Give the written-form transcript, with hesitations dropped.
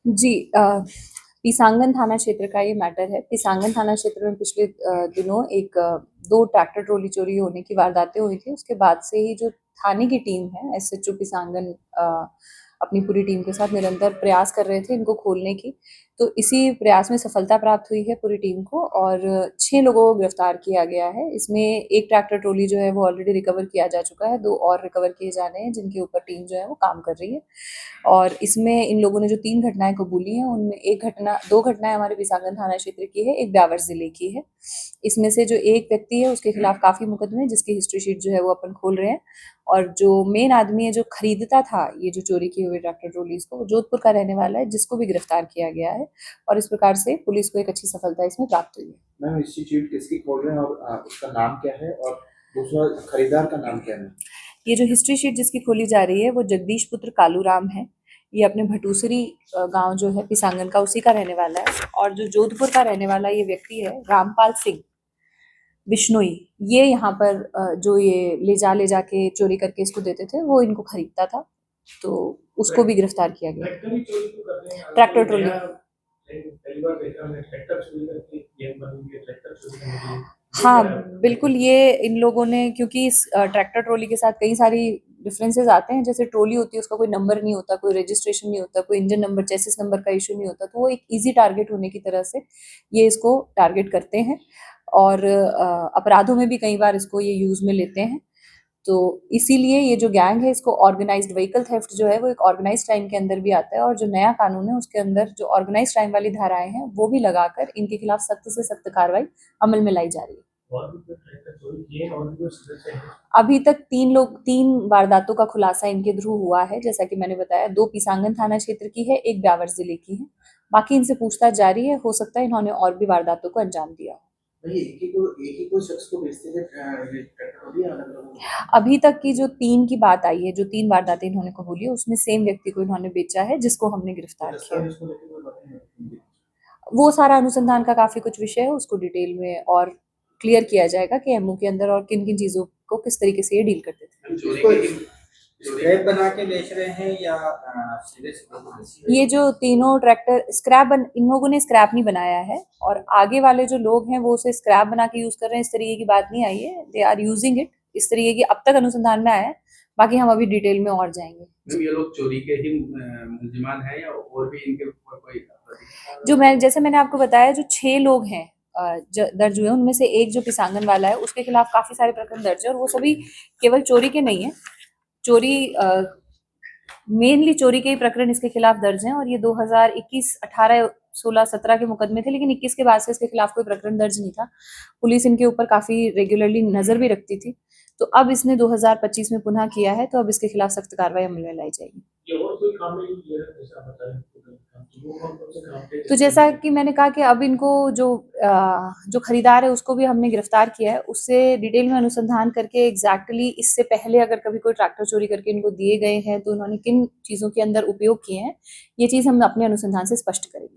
जी पीसांगन थाना क्षेत्र का ये मैटर है। पीसांगन थाना क्षेत्र में पिछले दिनों दो ट्रैक्टर ट्रॉली चोरी होने की वारदातें हुई थी। उसके बाद से ही जो थाने की टीम है, एसएचओ पीसांगन अपनी पूरी टीम के साथ निरंतर प्रयास कर रहे थे इनको खोलने की। तो इसी प्रयास में सफलता प्राप्त हुई है पूरी टीम को, और 6 लोगों को गिरफ्तार किया गया है। इसमें एक ट्रैक्टर ट्रॉली जो है वो ऑलरेडी रिकवर किया जा चुका है, 2 और रिकवर किए जाने हैं जिनके ऊपर टीम जो है वो काम कर रही है। और इसमें इन लोगों ने जो 3 घटनाएं कबूली हैं, उनमें 2 घटनाएं हमारे बिसागन थाना क्षेत्र की है, एक ब्यावर जिले की है। इसमें से जो एक व्यक्ति है उसके खिलाफ काफी मुकदमे हैं, जिसकी हिस्ट्री शीट जो है वो अपन खोल रहे हैं। और जो मेन आदमी है जो खरीदता था ये जो चोरी की हुई ट्रैक्टर ट्रॉलीज को, वो जोधपुर का रहने वाला है, जिसको भी गिरफ्तार किया गया है। और इस प्रकार से पुलिस को एक अच्छी सफलता इसमें प्राप्त हुई है। मैम, इंस्टीट्यूट किसकी खोल रहे हैं और उसका नाम क्या है, और दूसरा खरीदार का नाम क्या है? ये जो हिस्ट्री शीट जिसकी खोली जा रही है वो जगदीश पुत्र कालूराम है। ये अपने भटूसरी गांव जो है पिसांगन का, उसी का रहने वाला है। और जो जोधपुर का रहने वाला ये व्यक्ति है रामपाल सिंह बिश्नोई, ये यहाँ पर जो ये ले जाके चोरी करके इसको देते थे, वो इनको खरीदता था। तो उसको भी गिरफ्तार किया गया। Tractor trolley. हाँ, बिल्कुल। ये इन लोगों ने, क्योंकि इस ट्रैक्टर ट्रॉली के साथ कई सारी डिफरेंसेस आते हैं। जैसे ट्रॉली होती है, उसका कोई नंबर नहीं होता, कोई रजिस्ट्रेशन नहीं होता, कोई इंजन नंबर, चेसिस नंबर का इशू नहीं होता। तो वो एक इजी टारगेट होने की तरह से ये इसको टारगेट करते हैं, और अपराधों में भी कई बार इसको ये यूज में लेते हैं। तो इसीलिए ये जो गैंग है, इसको ऑर्गेनाइज्ड व्हीकल थेफ्ट जो है वो एक ऑर्गेनाइज्ड क्राइम के अंदर भी आता है। और जो नया कानून है उसके अंदर जो ऑर्गेनाइज्ड क्राइम वाली धाराएं हैं वो भी लगाकर इनके खिलाफ सख्त से सख्त कार्रवाई अमल में लाई जा रही है। अभी तक 3 वारदातों का खुलासा इनके थ्रू हुआ है। जैसा कि मैंने बताया, 2 पीसांगन थाना क्षेत्र की है, एक ब्यावर जिले की है। बाकी इनसे पूछताछ जारी है, हो सकता है इन्होंने और भी वारदातों को अंजाम दिया हो। एक ही शख्स को बेचते थे अभी तक की जो 3 की बात आई है, जो 3 वारदातें इन्होंने कबूली है, उसमें सेम व्यक्ति को इन्होंने बेचा है, जिसको हमने गिरफ्तार किया। वो सारा अनुसंधान का काफी कुछ विषय है, उसको डिटेल में और क्लियर किया जाएगा कि एमओ के अंदर और किन किन चीजों को किस तरीके से ये डील करते थे। स्क्रैप बना के बेच रहे हैं या ये जो तीनों ट्रैक्टर इन लोगों ने स्क्रैप नहीं बनाया है, और आगे वाले जो लोग हैं वो उसे स्क्रैप बना के यूज कर रहे हैं, इस तरीके की बात नहीं आई है। दे आर यूजिंग इट, इस तरीके की अब तक अनुसंधान में आया है। बाकी हम अभी डिटेल में और जाएंगे। ये लोग चोरी के ही मुलजिमान हैं या और भी इनके ऊपर कोई? जो जैसे मैंने आपको बताया, जो 6 लोग हैं दर्ज हुए, उनमें से एक जो पिसांगन वाला है उसके खिलाफ काफी सारे प्रकरण दर्ज है, और वो सभी केवल चोरी के नहीं है। चोरी मेनली चोरी के ही प्रकरण इसके खिलाफ दर्ज हैं। और ये 2021, 18, 16, 17 के मुकदमे थे, लेकिन 21 के बाद से इसके खिलाफ कोई प्रकरण दर्ज नहीं था। पुलिस इनके ऊपर काफी रेगुलरली नजर भी रखती थी। तो अब इसने 2025 में पुनः किया है, तो अब इसके खिलाफ सख्त कार्रवाई अमल में लाई जाएगी। तो जैसा कि मैंने कहा कि अब इनको जो खरीदार है उसको भी हमने गिरफ्तार किया है। उससे डिटेल में अनुसंधान करके एग्जैक्टली इससे पहले अगर कभी कोई ट्रैक्टर चोरी करके इनको दिए गए हैं तो उन्होंने किन चीजों के अंदर उपयोग किए हैं, ये चीज हम अपने अनुसंधान से स्पष्ट करेंगे।